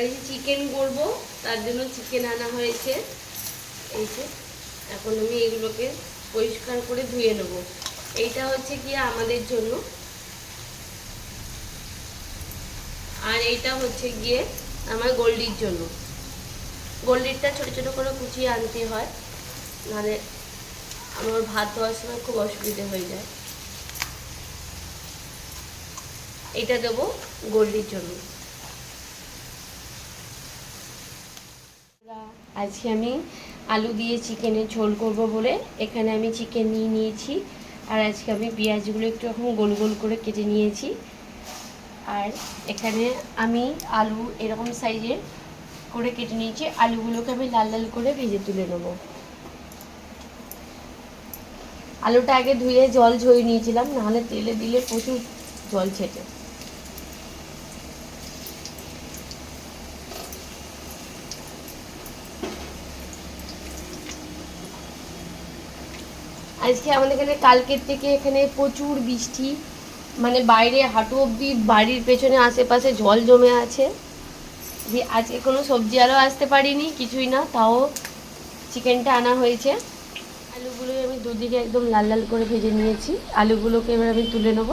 এই যে চিকেন করবো, তার জন্য চিকেন আনা হয়েছে। এই যে এখন আমি এগুলোকে পরিষ্কার করে ধুয়ে নেব। এইটা হচ্ছে গিয়ে আমাদের জন্য, আর এইটা হচ্ছে গিয়ে আমার গোল্ডির জন্য। গোল্ডিরটা ছোটো ছোটো করে কুচিয়ে আনতে হয়, নাহলে আমার ভাত দেওয়ার সময় খুব অসুবিধে হয়ে যায়। এটা দেবো গোল্ডির জন্য। আজকে আমি আলু দিয়ে চিকেনের ঝোল করব বলে এখানে আমি চিকেন নিয়ে নিয়েছি। আর আজকে আমি পেঁয়াজগুলো একটু এখন গোল গোল করে কেটে নিয়েছি। আর এখানে আমি আলু এরকম সাইজের করে কেটে নিয়েছি। আলুগুলোকে আমি লাল লাল করে ভেজে তুলে নেব। আলুটা আগে ধুয়ে জল ঝরিয়ে নিয়েছিলাম, নাহলে তেলে দিলে প্রচুর জল ছেটে। আজকে আমাদের এখানে কালকের থেকে এখানে প্রচুর বৃষ্টি, মানে বাইরে হাঁটু অবধি বাড়ির পেছনে আশেপাশে জল জমে আছে। যে আজকে কোনো সবজি আরও আসতে পারিনি, কিছুই না, তাও চিকেনটা আনা হয়েছে। আলুগুলো আমি দুদিকে একদম লাল লাল করে ভেজে নিয়েছি। আলুগুলোকে এবার আমি তুলে নেব।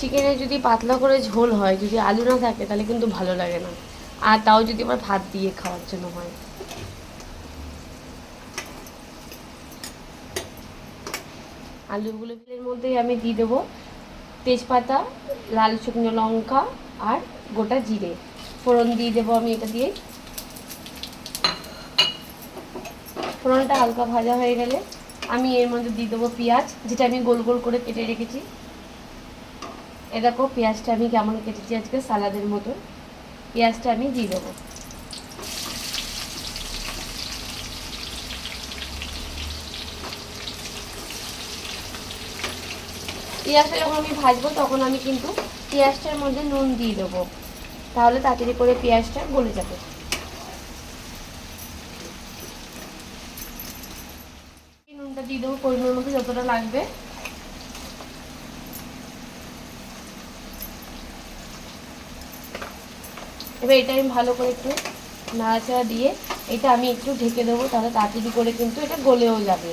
চিকেনের যদি পাতলা করে ঝোল হয়, যদি আলু না থাকে তাহলে কিন্তু ভালো লাগে না, আর তাও যদি আমার ভাত দিয়ে খাওয়ার জন্য হয়। আলুগুলোর মধ্যেই আমি দিয়ে দেবো তেজপাতা, লাল শুকনো লঙ্কা আর গোটা জিরে ফোড়ন দিয়ে দেবো আমি। এটা দিয়ে ফোড়নটা হালকা ভাজা হয়ে গেলে আমি এর মধ্যে দিয়ে দেবো পেঁয়াজ, যেটা আমি গোল গোল করে কেটে রেখেছি। এ দেখো পেঁয়াজটা আমি কেমন কেটেছি আজকে সালাদের মতো। পেঁয়াজটা আমি দিয়ে দেবো। পেঁয়াজটা যখন আমি ভাজবো তখন আমি কিন্তু পেঁয়াজটার মধ্যে নুন দিয়ে দেবো, তাহলে তাড়াতাড়ি করে পেঁয়াজটা গলে যাবে। নুনটা দিয়ে দেবো পরিমাণ মতো, যতটা লাগবে। এবার এটা আমি ভালো করে একটু নাড়াচাড়া দিয়ে এটা আমি একটু ঢেকে দেবো, তাহলে তাড়াতাড়ি করে কিন্তু এটা গলেও যাবে।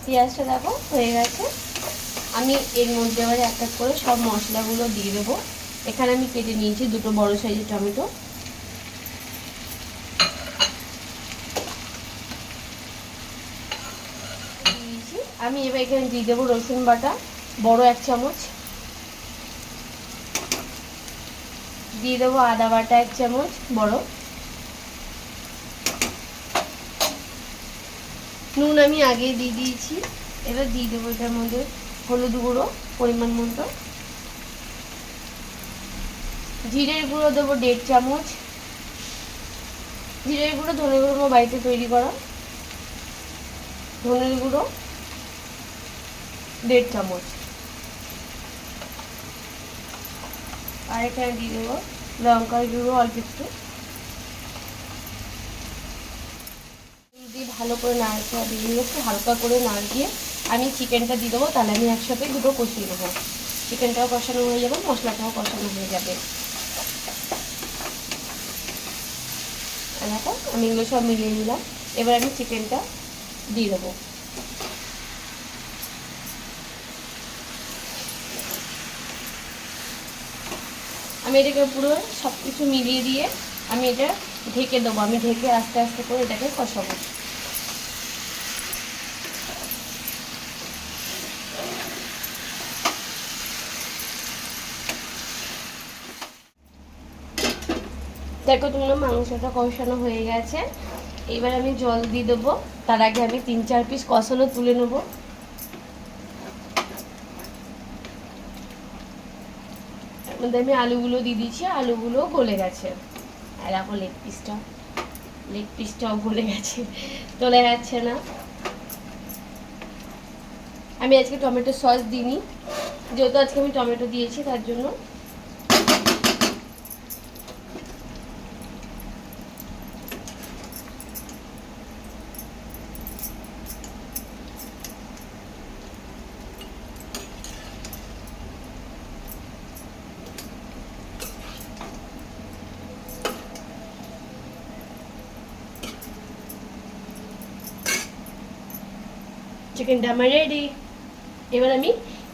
পেঁয়াজটা দেখো হয়ে গেছে। আমি এর মধ্যে এবারে এক এক করে সব মশলাগুলো দিয়ে দেবো। এখানে আমি কেটে নিয়েছি দুটো বড় সাইজের টমেটো। আমি এবার এখানে দিয়ে দেবো রসুন বাটা বড় 1 চামচ, দিয়ে দেবো আদা বাটা 1 চামচ বড়। নুন আমি আগেই দিয়ে দিয়েছি। এবার দিয়ে দেবো এটার মধ্যে হলুদ গুঁড়ো পরিমাণ মতো, জিরের গুঁড়ো দেবো 1.5 চামচ। জিরের গুঁড়ো ধনের গুঁড়ো আমার বাড়িতে তৈরি করা, ধনের গুঁড়ো 1.5 চামচ। আর এখানে দিয়ে দেবো লঙ্কার গুঁড়ো অল্প একটু দিয়ে ভালো করে নাড়াচাড়া দিয়ে একটু হালকা করে নাড়িয়ে আমি চিকেনটা দিয়ে দেবো। তাহলে আমি একসাথে দুটো কষিয়ে নেবো, চিকেনটাও কষানো হয়ে যাবে, মশলাটাও কষানো হয়ে যাবে। দেখো আমি এগুলো সব মিলিয়ে নিলাম। এবার আমি চিকেনটা দিয়ে দেবো। আমি এটাকে পুরো সব কিছু মিলিয়ে দিয়ে আমি এটা ঢেকে দেবো। আমি ঢেকে আস্তে আস্তে করে এটাকে কষাবো। দেখো তোমরা মাংসটা কষানো হয়ে গেছে। এবার আমি জল দিয়ে দেবো। তার আগে আমি 3-4 পিস কষানো তুলে নেবো। এর মধ্যে আমি আলুগুলো দিয়ে দিচ্ছি, আলুগুলো গলে গেছে। আর এখন লেগ পিসটাও ভুলে গেছে, চলে যাচ্ছে না। আমি আজকে টমেটো সস দিইনি, যেহেতু আজকে আমি টমেটো দিয়েছি তার জন্য। চিকেনটা আমার রেডি। এবার আমি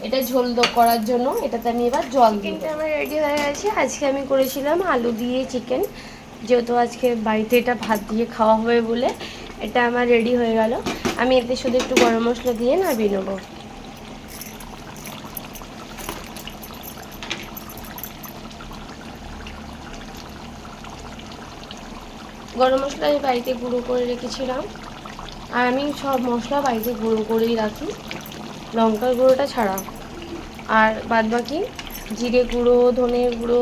এটা ঝোল করার জন্য এটাতে আমি এবার জল দিই। চিকেনটা আমার রেডি হয়ে গেছে। আজকে আমি করেছিলাম আলু দিয়ে চিকেন, যেহেতু আজকে বাড়িতে এটা ভাত দিয়ে খাওয়া হবে বলে এটা আমার রেডি হয়ে গেল। আমি এতে শুধু একটু গরম মশলা দিয়ে নামিয়ে নেবো। গরম মশলা আমি বাড়িতে গুঁড়ো করে রেখেছিলাম, আর আমি সব মশলা বাড়িতে গুঁড়ো করেই রাখি, লঙ্কার গুঁড়োটা ছাড়া। আর বাদবাকি জিরে গুঁড়ো, ধনে গুঁড়ো,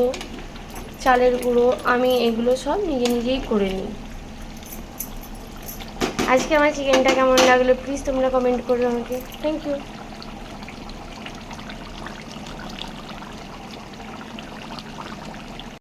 চালের গুঁড়ো আমি এগুলো সব নিজেই করে নিই। আজকে আমার চিকেনটা কেমন লাগলো প্লিজ তোমরা কমেন্ট করো আমাকে। Thank you.